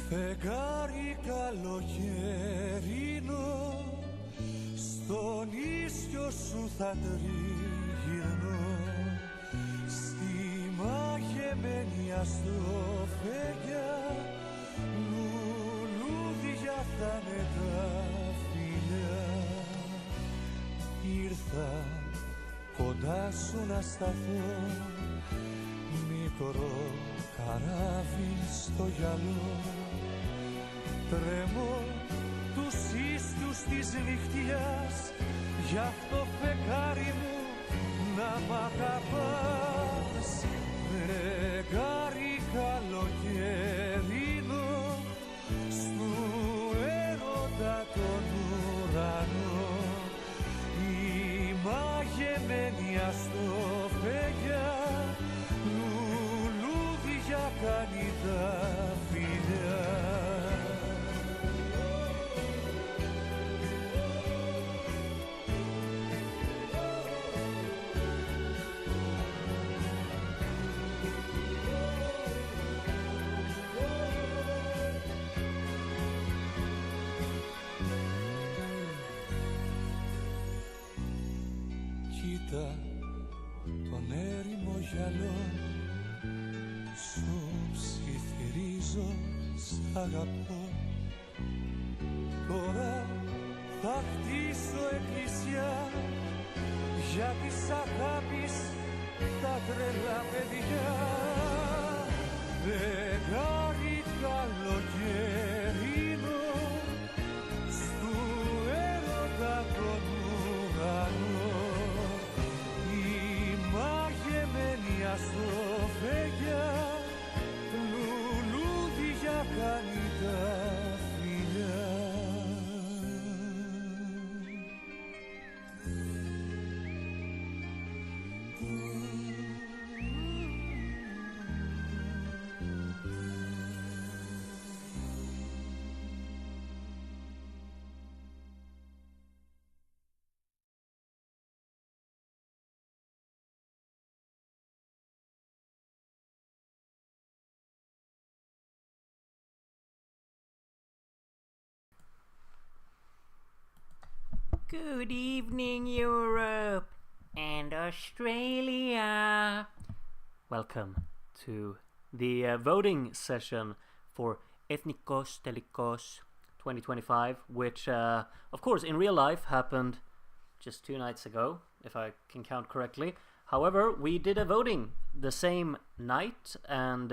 Φεγγάρι καλοκαιρινό, στον ίσιο σου θα τριγυρνώ, στη μαγεμένη αστροφέγγια, λουλούδια θα είναι τα φιλιά. Ήρθα κοντά σου να σταθώ, μικρό καράβι στο γυαλό, τρέμω τους ίσιους της νυχτιάς, γι' αυτό φεγγάρι μου να μ' αγαπάς. Φεγγάρι καλοκαιρινό, στου έρωτα τον ουρανό, η μαγεμένη αστροφέγγια λουλούδια κάνει τα φιλιά. Κοίτα τον έρημο γυαλό, σου ψιθυρίζω, σ' αγαπώ. Τώρα θα χτίσω εκκλησιά για της αγάπης τα τρελά παιδιά. Φεγγάρι καλοκαιρινό, στου έρωτα τον ουρανό, η μαγεμένη αστροφέγγια λουλούδια κάνει τα φιλιά. Good evening, Europe and Australia. Welcome to the voting session for Ethnikós Telikós 2025, which, of course, in real life happened just 2 nights ago, if I can count correctly. However, we did a voting the same night, and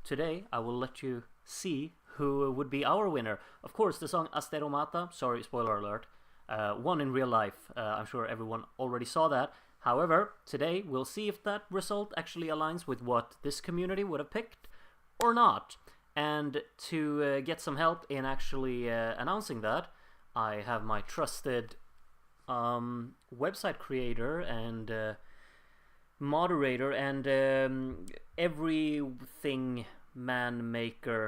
today I will let you see who would be our winner. Of course, the song Asteromata, sorry, spoiler alert, won in real life. I'm sure everyone already saw that. However, today we'll see if that result actually aligns with what this community would have picked or not. And to get some help in actually announcing that, I have my trusted website creator and moderator and everything man maker,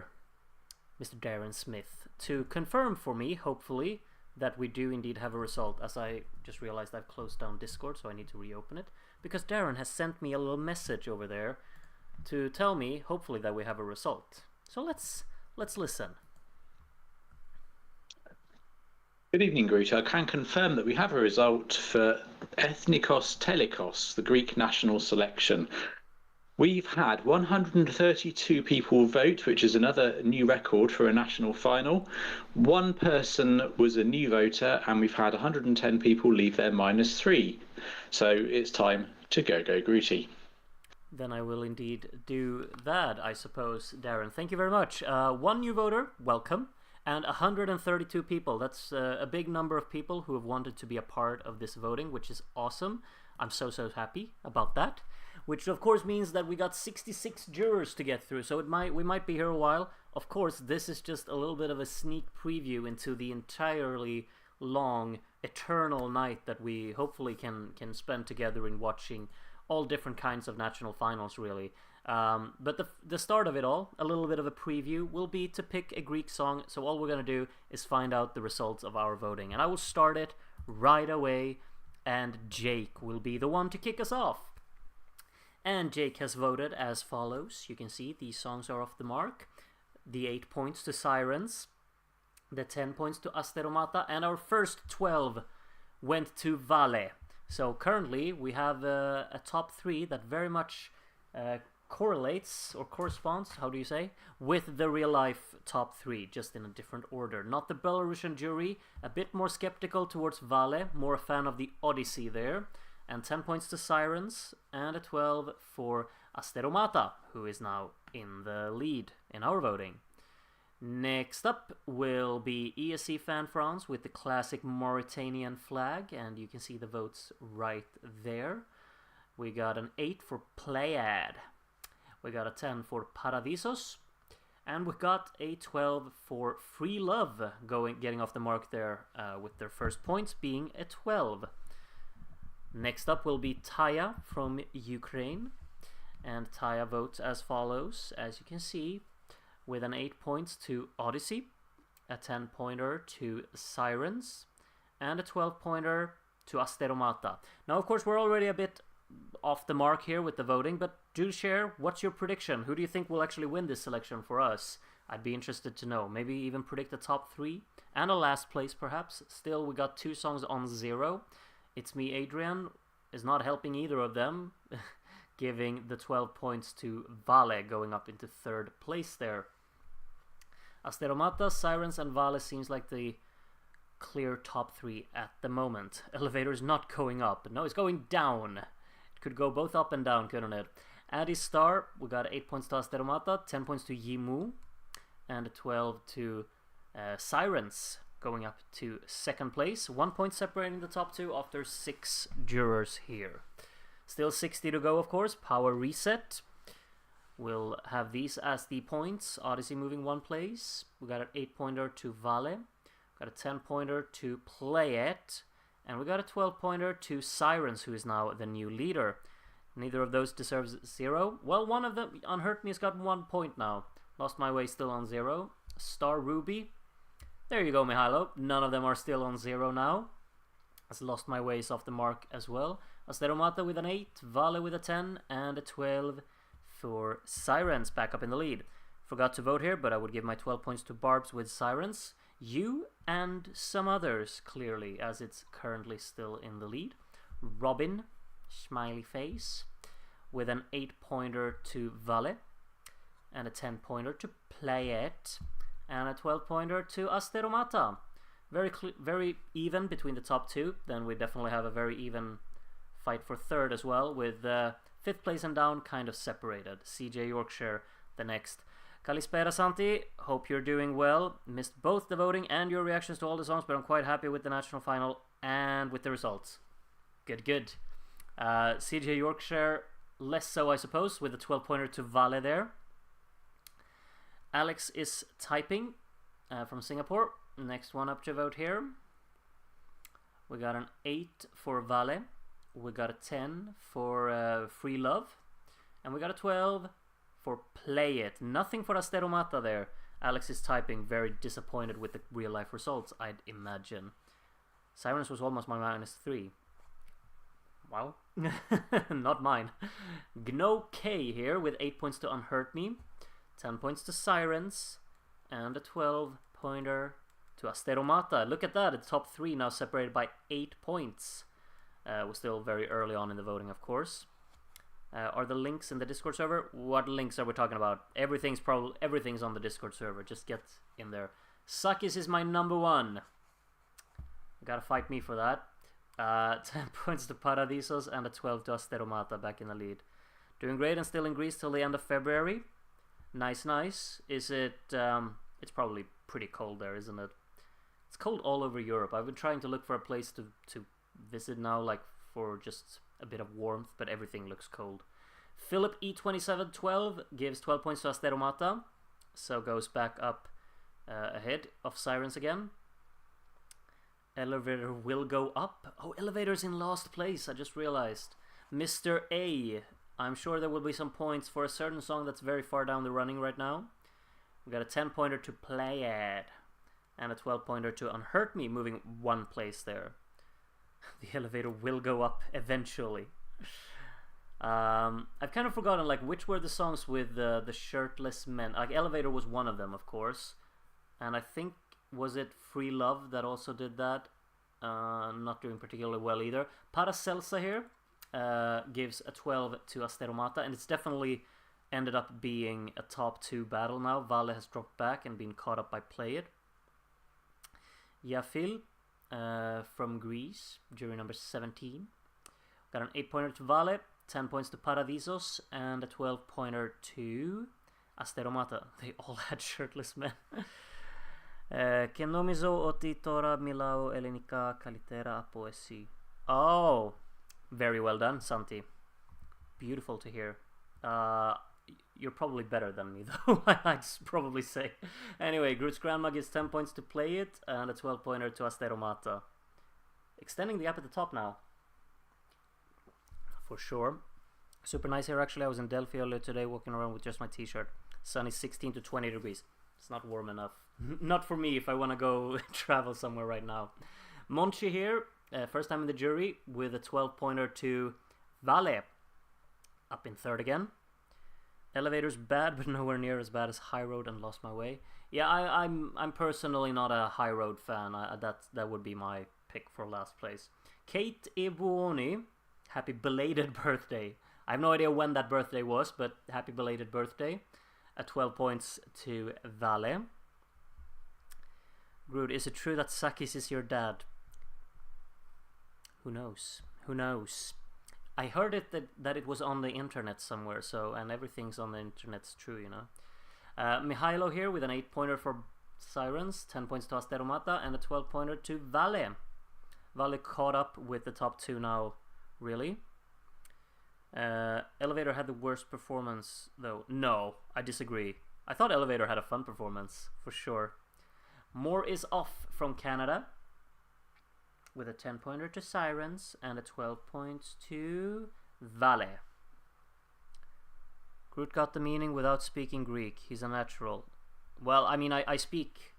Mr. Darren Smith, to confirm for me, hopefully, that we do indeed have a result, as I just realized I've closed down Discord, so I need to reopen it, because Darren has sent me a little message over there to tell me, hopefully, that we have a result. So let's listen. Good evening, Grooty. I can confirm that we have a result for Ethnikós Telikós, the Greek national selection. We've had 132 people vote, which is another new record for a national final. One person was a new voter, and we've had 110 people leave their -3. So it's time to go Grooty. Then I will indeed do that, I suppose, Darren. Thank you very much. One new voter, welcome. And 132 people. That's a big number of people who have wanted to be a part of this voting, which is awesome. I'm so happy about that. which of course means that we got 66 jurors to get through, so we might be here a while. Of course, this is just a little bit of a sneak preview into the entirely long, eternal night that we hopefully can spend together in watching all different kinds of national finals, really. But the start of it all, a little bit of a preview, will be to pick a Greek song. So all we're going to do is find out the results of our voting. And I will start it right away, and Jake will be the one to kick us off. And Jake has voted as follows. You can see these songs are off the mark. The 8 points to Sirens, the 10 points to Asteromata, and our first 12 went to Vale. So currently we have a top 3 that very much correlates or corresponds, how do you say, with the real life top 3, just in a different order. Not the Belarusian jury, a bit more skeptical towards Vale, more a fan of the Odyssey there. And 10 points to Sirens, and a 12 for Asteromata, who is now in the lead in our voting. Next up will be ESC Fan France with the classic Mauritanian flag, and you can see the votes right there. We got an 8 for Pleiad, we got a 10 for Paradisos, and we got a 12 for Free Love, getting off the mark there with their first points being a 12. Next up will be Taya from Ukraine, and Taya votes as follows, as you can see, with an 8 points to Odyssey, a 10-pointer to Sirens, and a 12-pointer to Asteromata. Now, of course, we're already a bit off the mark here with the voting, but do share, what's your prediction? Who do you think will actually win this selection for us? I'd be interested to know. Maybe even predict a top 3 and a last place, perhaps. Still, we got 2 songs on 0. It's Me, Adrian is not helping either of them, giving the 12 points to Vale, going up into 3rd place there. Asteromata, Sirens, and Vale seems like the clear top 3 at the moment. Elevator's not going up. No, it's going down. It could go both up and down, couldn't it? Addy Star, we got 8 points to Asteromata, 10 points to Yimu, and 12 to Sirens, going up to 2nd place. 1 point separating the top 2 after 6 jurors here. Still 60 to go, of course. Power Reset. We'll have these as the points. Odyssey moving 1 place. We got an 8-pointer to Vale. Got a 10-pointer to Play It. And we got a 12-pointer to Sirens, who is now the new leader. Neither of those deserves 0. Well, one of them, Unhurt Me, has got 1 point now. Lost My Way still on 0. Star Ruby. There you go, Mihailo. None of them are still on 0 now. Has Lost My Ways off the mark as well. Asteromata with an 8, Vale with a 10, and a 12 for Sirens, back up in the lead. Forgot to vote here, but I would give my 12 points to Barbs with Sirens. You and some others, clearly, as it's currently still in the lead. Robin, smiley face, with an 8-pointer to Vale, and a 10-pointer to Play It, and a 12-pointer to Asteromata. Very even between the top 2. Then we definitely have a very even fight for 3rd as well, with 5th place and down kind of separated. CJ Yorkshire the next. Kalispera Santi, hope you're doing well. Missed both the voting and your reactions to all the songs, but I'm quite happy with the national final and with the results. Good. CJ Yorkshire, less so I suppose, with a 12-pointer to Vale there. Alex is typing from Singapore. Next one up to vote here. We got an 8 for Vale. We got a 10 for Free Love. And we got a 12 for Play It. Nothing for Asteromata there. Alex is typing, very disappointed with the real life results, I'd imagine. Sirens was almost my -3. Wow. Not mine. Gno K here with 8 points to Unhurt Me. 10 points to Sirens. And a 12-pointer to Asteromata. Look at that, the top 3 now separated by 8 points. We're still very early on in the voting, of course. Are the links in the Discord server? What links are we talking about? Everything's on the Discord server. Just get in there. Sakis is my number 1. You gotta fight me for that. 10 points to Paradisos and a 12 to Asteromata, back in the lead. Doing great and still in Greece till the end of February. Nice. Is it... it's probably pretty cold there, isn't it? It's cold all over Europe. I've been trying to look for a place to visit now, like for just a bit of warmth, but everything looks cold. Philip E2712 gives 12 points to Asteromata, so goes back up ahead of Sirens again. Elevator will go up. Oh, Elevator's in last place, I just realized. Mr. A. I'm sure there will be some points for a certain song that's very far down the running right now. We got a 10-pointer to Play It, and a 12-pointer to Unhurt Me, moving one place there. The elevator will go up eventually. I've kind of forgotten like which were the songs with the shirtless men. Like Elevator was one of them, of course, and I think was it Free Love that also did that. Not doing particularly well either. Paracelsa here gives a 12 to Asteromata, and it's definitely ended up being a top 2 battle now. Vale has dropped back and been caught up by Play It. Yafil from Greece, jury number 17. Got an 8-pointer to Vale, 10 points to Paradisos, and a 12-pointer to Asteromata. They all had shirtless men. Kenomizo otitora milao elenika kalitera poesi. Oh, very well done, Santi. Beautiful to hear. You're probably better than me, though, I'd probably say. Anyway, Groot's Grandma gives 10 points to Play It, and a 12-pointer to Asteromata. Extending the app at the top now. For sure. Super nice here, actually. I was in Delphi earlier today, walking around with just my t-shirt. Sun is 16 to 20 degrees. It's not warm enough. Not for me if I want to go travel somewhere right now. Monchi here, first time in the jury, with a 12-pointer to Vale. Up in third again. Elevator's bad, but nowhere near as bad as High Road and Lost My Way. Yeah, I'm personally not a High Road fan. That would be my pick for last place. Kate Ebuoni, happy belated birthday. I have no idea when that birthday was, but happy belated birthday. At 12 points to Vale. Groot, is it true that Sakis is your dad? Who knows? Who knows? I heard it that it was on the internet somewhere, so, and everything's on the internet's true, you know. Mihailo here with an 8-pointer for Sirens, 10 points to Asteromata, and a 12-pointer to Vale. Vale caught up with the top 2 now, really. Elevator had the worst performance, though. No, I disagree. I thought Elevator had a fun performance, for sure. More is off from Canada, with a 10-pointer to Sirens and a 12 points to Vale. Groot got the meaning without speaking Greek. He's a natural. Well, I mean, I speak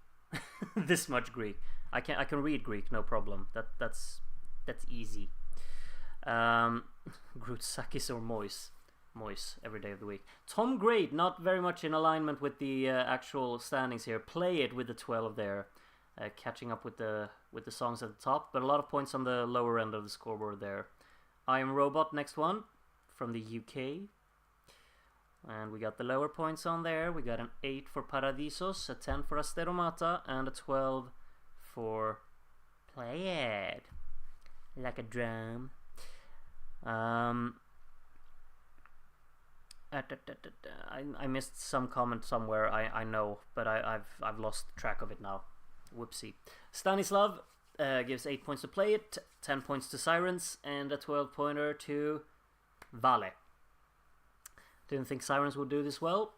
this much Greek. I can read Greek, no problem. That's easy. Groot Sakis or Moise every day of the week. Tom Great, not very much in alignment with the actual standings here. Play It with the 12 there, catching up with the songs at the top, but a lot of points on the lower end of the scoreboard there. I Am Robot, next one from the UK, and we got the lower points on there. We got an 8 for Paradisos, a 10 for Asteromata, and a 12 for Play It like a drum. I missed some comment somewhere, I know, but I've lost track of it now. Whoopsie. Stanislav gives 8 points to Play It, 10 points to Sirens, and a 12-pointer to Vale. Didn't think Sirens would do this well.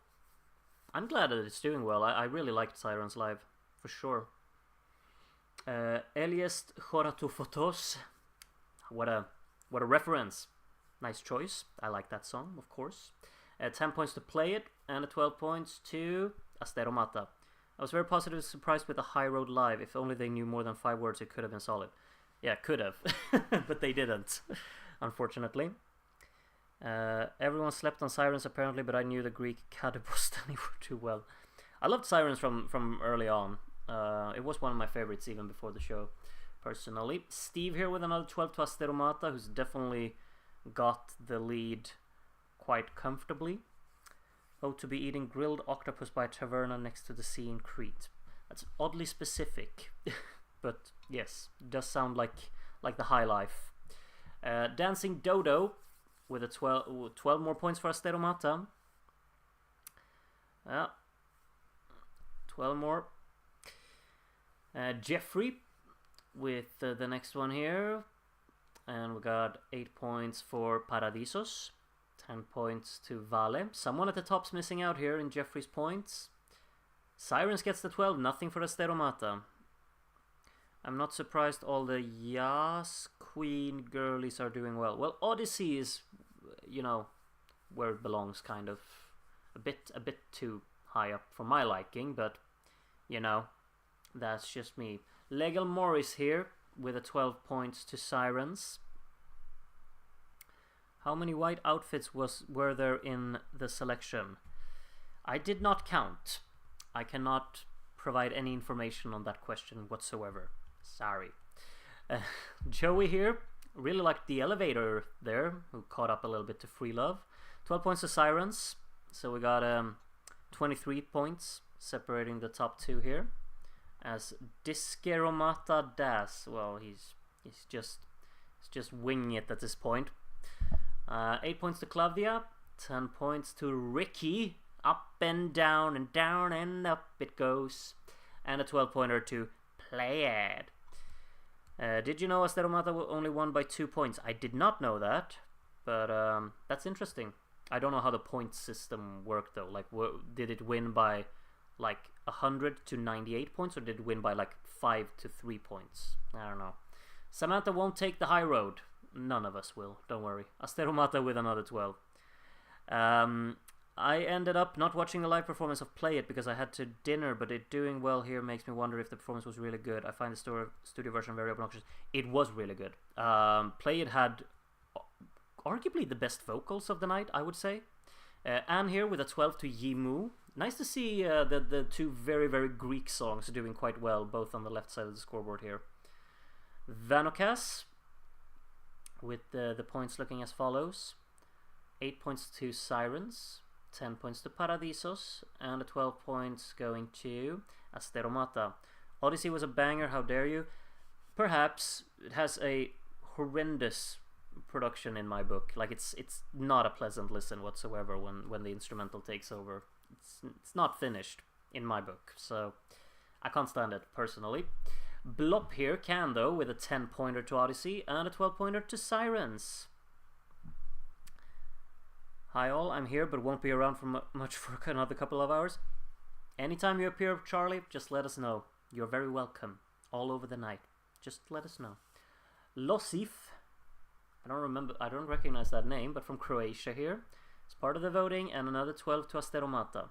I'm glad that it's doing well. I really liked Sirens live, for sure. Eliest Choratu Photos. What a reference. Nice choice. I like that song, of course. 10 points to Play It, and a 12 points to Asteromata. I was very positively surprised with the High Road live. If only they knew more than 5 words, it could have been solid. Yeah, could have. But they didn't, unfortunately. Everyone slept on Sirens apparently, but I knew the Greek Kadibostani were too well. I loved Sirens from early on. It was one of my favorites even before the show, personally. Steve here with another 12 to Asteromata, who's definitely got the lead quite comfortably. Oh, to be eating grilled octopus by a taverna next to the sea in Crete. That's oddly specific, but yes, does sound like the high life. Dancing Dodo with a 12 more points for Asteromata. 12 more. Jeffrey with the next one here, and we got 8 points for Paradisos, 10 points to Vale. Someone at the top's missing out here in Jeffrey's points. Sirens gets the 12, nothing for Asteromata. I'm not surprised all the Yas Queen girlies are doing well. Well, Odyssey is, you know, where it belongs, kind of. A bit too high up for my liking, but, you know, that's just me. Legal Morris here with a 12 points to Sirens. How many white outfits were there in the selection? I did not count. I cannot provide any information on that question whatsoever. Sorry. Joey here, really liked the elevator there, who caught up a little bit to Free Love. 12 points to Sirens, so we got 23 points separating the top two here. As Diskeromata Das, well, he's just winging it at this point. 8 points to Claudia, 10 points to Ricky. Up and up it goes. And a 12-pointer to Played. Did you know Asteromata only won by 2 points? I did not know that, but that's interesting. I don't know how the point system worked though. Like, did it win by like 100 to 98 points, or did it win by like 5 to 3 points? I don't know. Samantha won't take the high road. None of us will. Don't worry. Asteromata with another 12. I ended up not watching the live performance of Play It because I had to dinner, but it doing well here makes me wonder if the performance was really good. I find the studio version very obnoxious. It was really good. Play It had arguably the best vocals of the night, I would say. Anne here with a 12 to Yimu. Nice to see the two very, very Greek songs doing quite well, both on the left side of the scoreboard here. Vanokas with the points looking as follows. 8 points to Sirens, 10 points to Paradisos, and 12 points going to Asteromata. Odyssey was a banger, how dare you? Perhaps. It has a horrendous production in my book. Like, it's not a pleasant listen whatsoever when the instrumental takes over. It's not finished in my book, so I can't stand it personally. Blop here can though, with a 10-pointer to Odyssey and a 12-pointer to Sirens. Hi all, I'm here but won't be around for much for another couple of hours. Anytime you appear, Charlie, just let us know. You're very welcome all over the night. Just let us know. Losif, I don't recognize that name, but from Croatia here. It's part of the voting, and another 12 to Asteromata.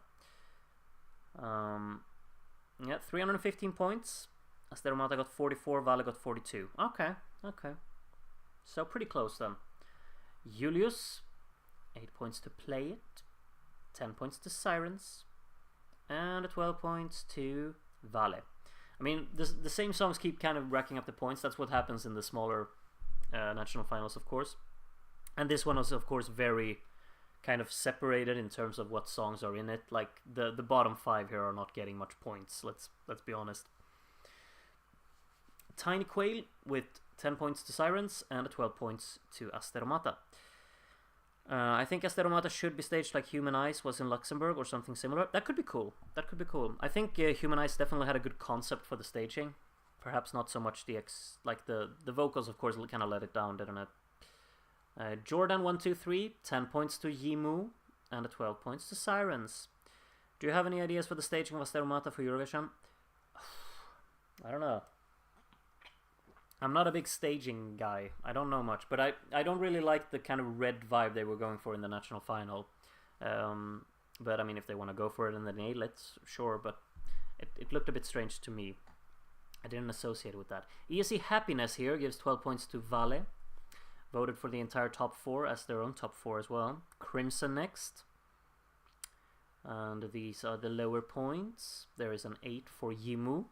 Yeah, 315 points. Asteromata got 44, Vale got 42. Okay. So pretty close then. Julius, 8 points to Play It, 10 points to Sirens, and 12 points to Vale. I mean, the same songs keep kind of racking up the points. That's what happens in the smaller national finals, of course. And this one was, of course, very kind of separated in terms of what songs are in it. Like, the bottom 5 here are not getting much points, let's be honest. Tiny Quail with 10 points to Sirens and 12 points to Asteromata. I think Asteromata should be staged like Human Eyes was in Luxembourg or something similar. That could be cool. I think Human Eyes definitely had a good concept for the staging. Perhaps not so much the vocals, of course, kind of let it down, didn't it? Jordan 123, 10 points to Yimu and 12 points to Sirens. Do you have any ideas for the staging of Asteromata for Eurovision? I don't know. I'm not a big staging guy. I don't know much, but I don't really like the kind of red vibe they were going for in the national final. But I mean, if they want to go for it in the A, sure, but it looked a bit strange to me. I didn't associate it with that. ESC Happiness here gives 12 points to Vale. Voted for the entire top 4 as their own top 4 as well. Crimson next. And these are the lower points. There is an 8 for Yimu.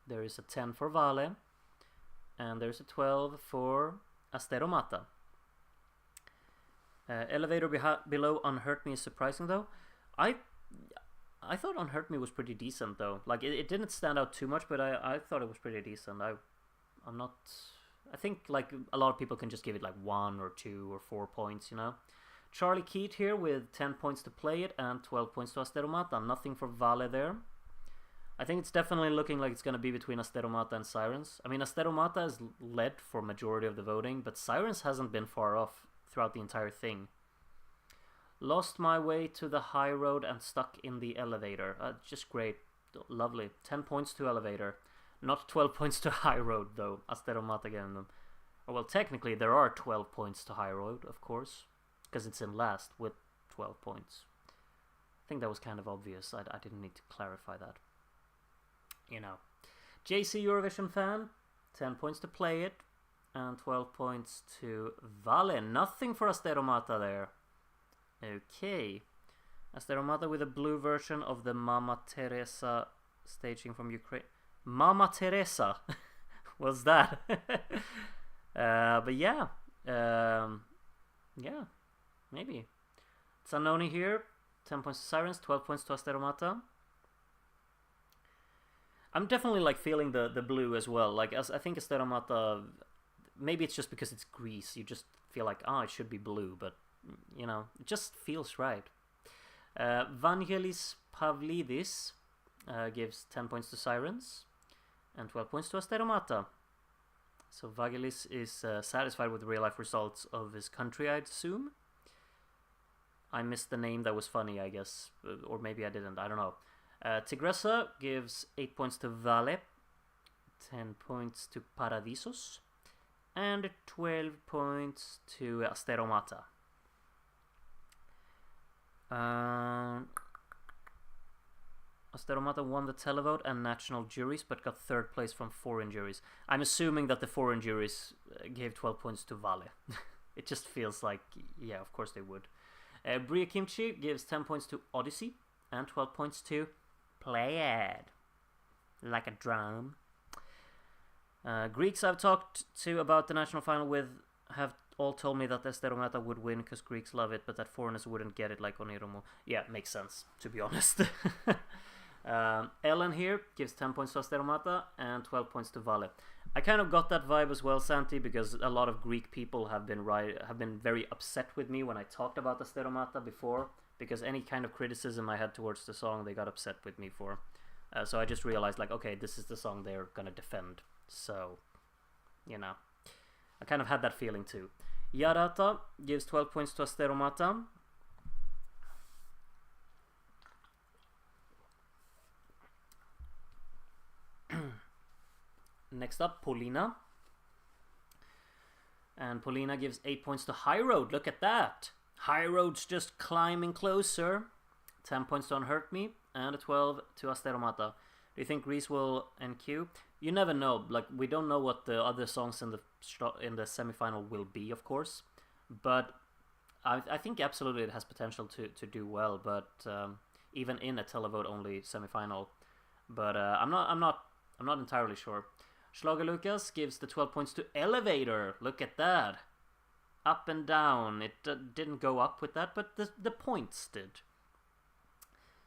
There is a 10 for Vale. And there's a 12 for Asteromata. Elevator below Unhurt Me is surprising though. I thought Unhurt Me was pretty decent though. Like, it didn't stand out too much, but I thought it was pretty decent. I think like a lot of people can just give it like 1 or 2 or 4 points, you know. Charlie Keat here with 10 points to Play It and 12 points to Asteromata. Nothing for Vale there. I think it's definitely looking like it's going to be between Asteromata and Sirens. I mean, Asteromata has led for majority of the voting, but Sirens hasn't been far off throughout the entire thing. Lost my way to the high road and stuck in the elevator. Just great. Lovely. 10 points to elevator. Not 12 points to high road, though. Asteromata getting them. Oh, well, technically, there are 12 points to high road, of course. Because it's in last with 12 points. I think that was kind of obvious. I didn't need to clarify that. You know. JC Eurovision fan. 10 points to play it. And 12 points to Vale. Nothing for Asteromata there. Okay. Asteromata with a blue version of the Mama Teresa staging from Ukraine. Mama Teresa? What's that? But yeah. Yeah. Maybe. Zanoni here. 10 points to Sirens. 12 points to Asteromata. I'm definitely like feeling the blue as well. Like I think Asteromata... Maybe it's just because it's Greece. You just feel like, it should be blue. But, you know, it just feels right. Vangelis Pavlidis gives 10 points to Sirens and 12 points to Asteromata. So Vangelis is satisfied with the real-life results of his country, I'd assume. I missed the name that was funny, I guess. Or maybe I didn't, I don't know. Tigressa gives 8 points to Vale, 10 points to Paradisos, and 12 points to Asteromata. Asteromata won the televote and national juries, but got third place from foreign juries. I'm assuming that the foreign juries gave 12 points to Vale. It just feels like, yeah, of course they would. Bria Kimchi gives 10 points to Odyssey and 12 points to Play It. Like a drum. Greeks I've talked to about the national final with have all told me that Asteromata would win because Greeks love it, but that foreigners wouldn't get it like Oniromo. Yeah, makes sense, to be honest. Ellen here gives 10 points to Asteromata and 12 points to Vale. I kind of got that vibe as well, Santi, because a lot of Greek people have been very upset with me when I talked about Asteromata before, because any kind of criticism I had towards the song, they got upset with me for. So I just realized, like, okay, this is the song they're gonna defend. So, you know, I kind of had that feeling too. Yarata gives 12 points to Asteromata. Next up, Polina. And Polina gives 8 points to High Road. Look at that. High Road's just climbing closer. 10 points to Unhurt Me. And a 12 to Asteromata. Do you think Greece will NQ? You never know. Like, we don't know what the other songs in the semi-final will be, of course. But I think absolutely it has potential to do well. But even in a televote only semi-final. But I'm not entirely sure. Schlager Lucas gives the 12 points to Elevator. Look at that. Up and down. It didn't go up with that, but the points did.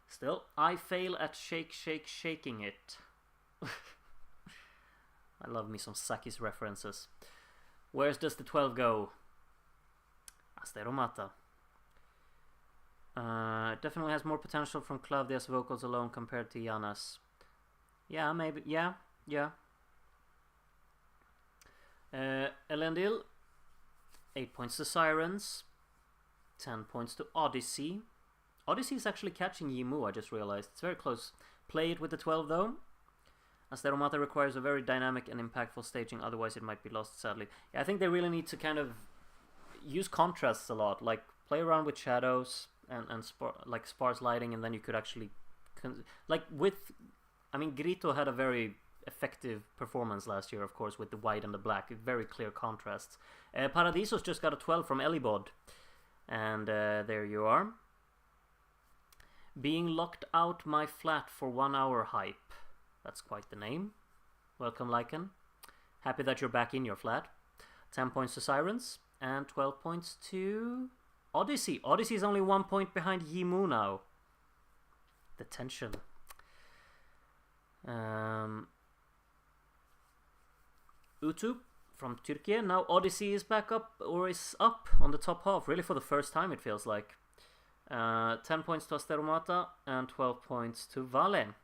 Still, I fail at shaking it. I love me some Sakis references. Where does the 12 go? Asteromata. It definitely has more potential from Claudia's vocals alone compared to Jana's. Yeah, maybe. Yeah. Elendil, 8 points to Sirens, 10 points to Odyssey. Odyssey is actually catching Yimu, I just realized. It's very close. Play It with the 12 though. Asteromata requires a very dynamic and impactful staging, otherwise it might be lost, sadly. Yeah, I think they really need to kind of use contrasts a lot, like play around with shadows and sparse lighting, and then you could actually... Grito had a very effective performance last year, of course, with the white and the black. Very clear contrasts. Paradisos just got a 12 from Elibod. And there you are. Being locked out my flat for 1 hour hype. That's quite the name. Welcome, Lycan. Happy that you're back in your flat. 10 points to Sirens. And 12 points to Odyssey. Odyssey is only 1 point behind Yimu now. The tension. Utu from Turkey. Now Odyssey is back up, or is up on the top half, really for the first time it feels like. 10 points to Asteromata and 12 points to Vale.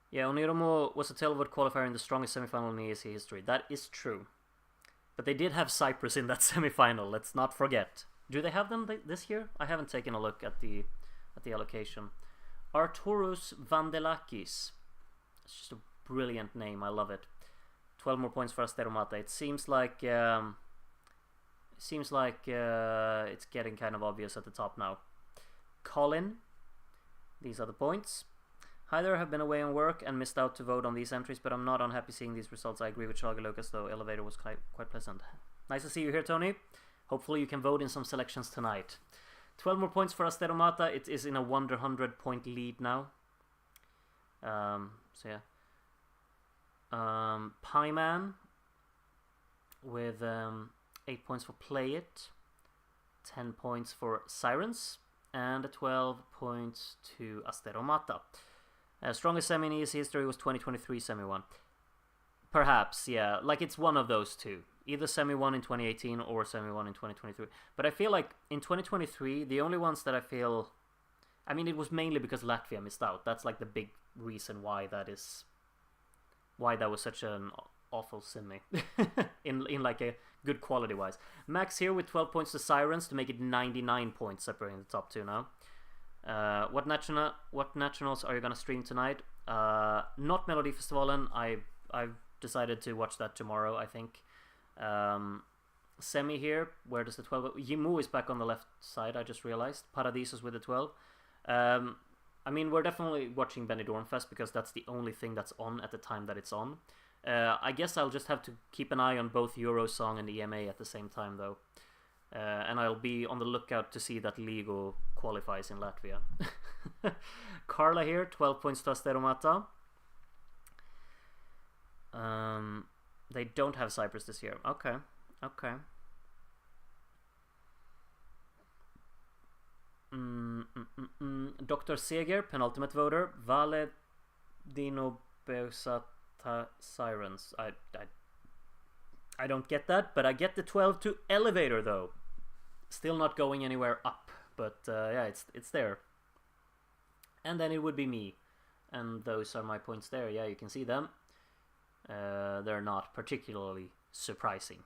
Yeah, Oniromo was a televote qualifier in the strongest semifinal in ESC history. That is true. But they did have Cyprus in that semifinal, let's not forget. Do they have them this year? I haven't taken a look at the allocation. Arturus Vandelakis. It's just a brilliant name. I love it. 12 more points for Asteromata. It seems like it's getting kind of obvious at the top now. Colin. These are the points. Hi there, have been away on work and missed out to vote on these entries, but I'm not unhappy seeing these results. I agree with Chaga Lucas, though Elevator was quite pleasant. Nice to see you here, Tony. Hopefully you can vote in some selections tonight. 12 more points for Asteromata. It is in a 100 point lead now. So yeah. Pieman with 8 points for Play It, 10 points for Sirens, and 12 points to Asteromata. Strongest semi in ESC history was 2023 semi 1. Perhaps, yeah. Like, it's one of those two. Either semi 1 in 2018 or semi 1 in 2023. But I feel like in 2023, the only ones that I feel... I mean, it was mainly because Latvia missed out. That's like the big reason why that is... Why that was such an awful semi. in like a good quality wise. Max here with 12 points to Sirens to make it 99 points separating the top two now. What nationals are you gonna stream tonight? Not Melodifestivalen. I've decided to watch that tomorrow, I think. Semi here. Where does the 12 go? Yimu is back on the left side, I just realized. Paradisos with the 12. I mean, we're definitely watching Benidorm Fest because that's the only thing that's on at the time that it's on. I guess I'll just have to keep an eye on both Eurosong and EMA at the same time, though. And I'll be on the lookout to see that Ligo qualifies in Latvia. Carla here, 12 points to Asteromata. They don't have Cyprus this year. Okay. Dr. Seger, penultimate voter. Vale Dino Beusata Sirens. I don't get that, but I get the 12 to Elevator, though. Still not going anywhere up, but yeah, it's there. And then it would be me, and those are my points there. Yeah, you can see them. They're not particularly surprising.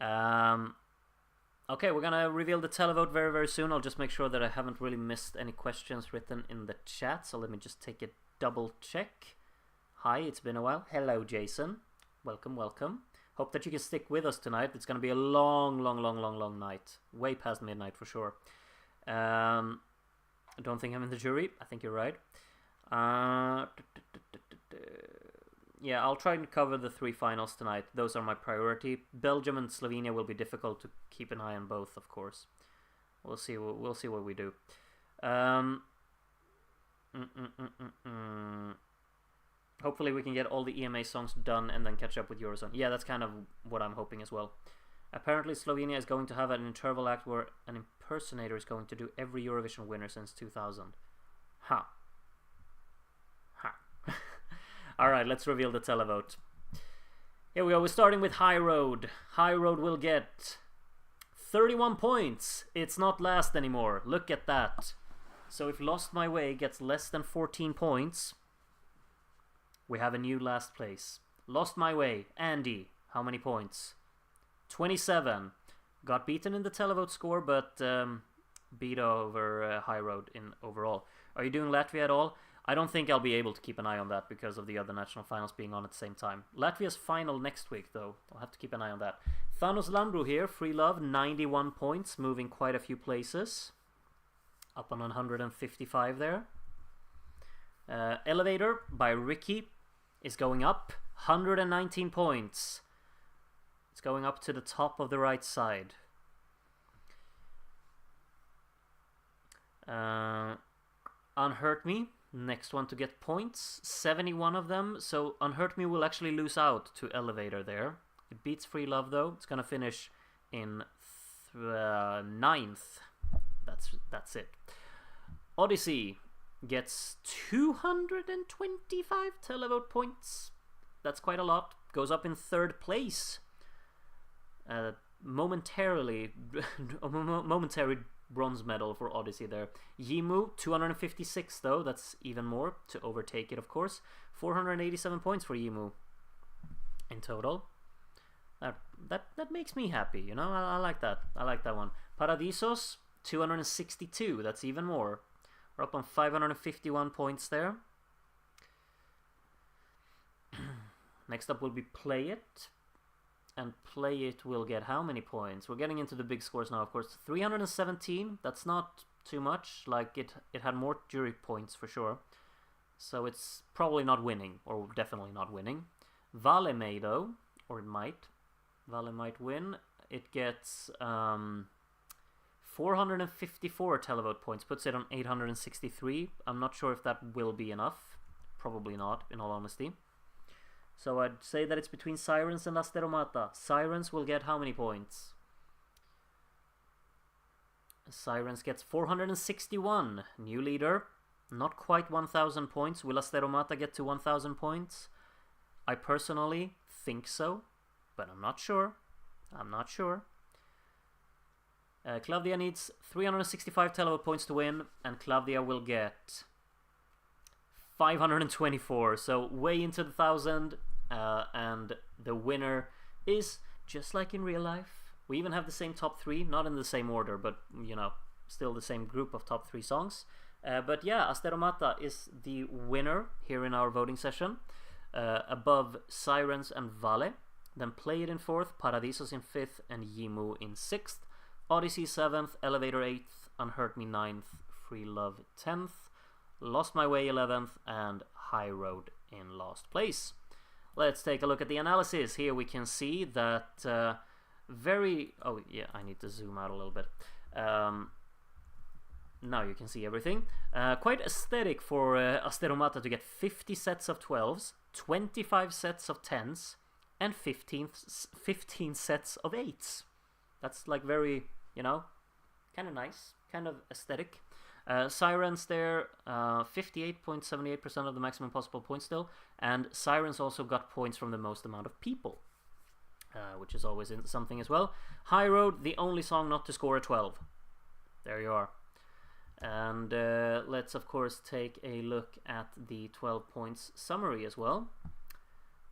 Okay, we're gonna reveal the televote very, very soon. I'll just make sure that I haven't really missed any questions written in the chat, so let me just take a double check. Hi, it's been a while. Hello, Jason. Welcome. Hope that you can stick with us tonight. It's gonna be a long night. Way past midnight for sure. I don't think I'm in the jury. I think you're right. Yeah, I'll try and cover the 3 finals tonight. Those are my priority. Belgium and Slovenia will be difficult to keep an eye on both, of course. We'll see what we do. Hopefully we can get all the EMA songs done and then catch up with Eurozone. Yeah, that's kind of what I'm hoping as well. Apparently Slovenia is going to have an interval act where an impersonator is going to do every Eurovision winner since 2000. Ha. Alright, let's reveal the televote. Here we go, we're starting with High Road. High Road will get 31 points. It's not last anymore. Look at that. So if Lost My Way gets less than 14 points, we have a new last place. Lost My Way, Andy, how many points? 27. Got beaten in the televote score, but beat over High Road in overall. Are you doing Latvia at all? I don't think I'll be able to keep an eye on that because of the other national finals being on at the same time. Latvia's final next week, though. I'll have to keep an eye on that. Thanos Lambru here, Free Love, 91 points, moving quite a few places. Up on 155 there. Elevator by Ricky is going up, 119 points. It's going up to the top of the right side. Unhurt Me, next one to get points, 71 of them, so Unhurt Me will actually lose out to Elevator there. It beats Free Love though. It's gonna finish in 9th. That's it. Odyssey gets 225 televote points. That's quite a lot. Goes up in 3rd place. Momentary bronze medal for Odyssey there. Yimu, 256 though. That's even more to overtake it, of course. 487 points for Yimu in total. That makes me happy, you know. I like that. I like that one. Paradisos, 262. That's even more. We're up on 551 points there. Next up will be Play It. And Play It will get how many points? We're getting into the big scores now, of course. 317. That's not too much. Like, it had more jury points for sure. So it's probably not winning, or definitely not winning. Vale may though, or it might. Vale might win. It gets 454 televote points, puts it on 863. I'm not sure if that will be enough. Probably not, in all honesty. So I'd say that it's between Sirens and Asteromata. Sirens will get how many points? Sirens gets 461. New leader. Not quite 1,000 points. Will Asteromata get to 1,000 points? I personally think so, but I'm not sure. Claudia needs 365 televote points to win, and Claudia will get 524, so way into the 1,000, and the winner is just like in real life. We even have the same top 3, not in the same order, but you know, still the same group of top 3 songs. But yeah, Asteromata is the winner here in our voting session, above Sirens and Vale. Then Play It in 4th, Paradisos in 5th, and Yimu in 6th. Odyssey 7th, Elevator 8th, Unhurt Me 9th, Free Love 10th, Lost My Way 11th, and High Road in last place. Let's take a look at the analysis. Here we can see that oh yeah, I need to zoom out a little bit. Now you can see everything. Quite aesthetic for Asteromata to get 50 sets of 12s, 25 sets of 10s, and 15 sets of 8s. That's like very, you know, kind of nice, kind of aesthetic. Sirens there, 58.78% of the maximum possible points still, and Sirens also got points from the most amount of people, which is always something as well. High Road, the only song not to score a 12. There you are. And let's of course take a look at the 12 points summary as well.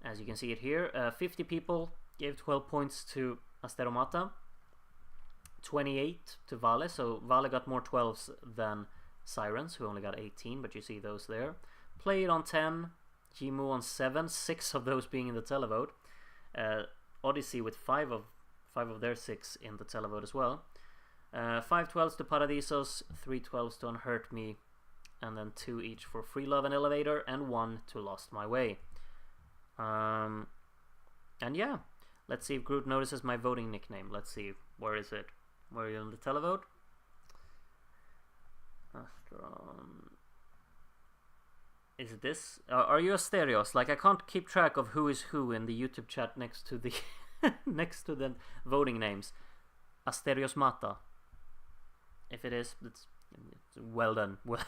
As you can see it here, 50 people gave 12 points to Asteromata, 28 to Vale, so Vale got more 12s than Sirens, who only got 18, but you see those there. Play It on 10, Yimu on 7, 6 of those being in the televote. Odyssey with 5 of their 6 in the televote as well. 5 12s to Paradisos, 3 12s to Unhurt Me, and then 2 each for Free Love and Elevator, and 1 to Lost My Way. And yeah, let's see if Groot notices my voting nickname. Let's see, where is it? Where are you on the televote? Is it this? Are you Asterios? Like, I can't keep track of who is who in the YouTube chat next to the next to the voting names. Asterios Mata. If it is, it's well done. But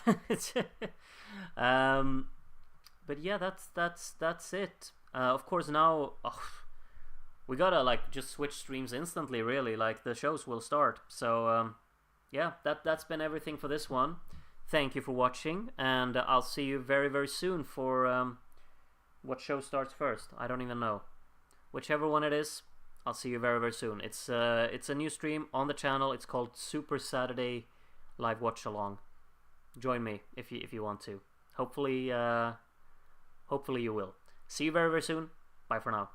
yeah, that's it. Of course, now we gotta like just switch streams instantly. Really, like the shows will start. So yeah, that's been everything for this one. Thank you for watching, and I'll see you very very soon for what show starts first. I don't even know. Whichever one it is, I'll see you very very soon. It's a new stream on the channel. It's called Super Saturday Live Watch Along. Join me if you want to. Hopefully you will. See you very very soon. Bye for now.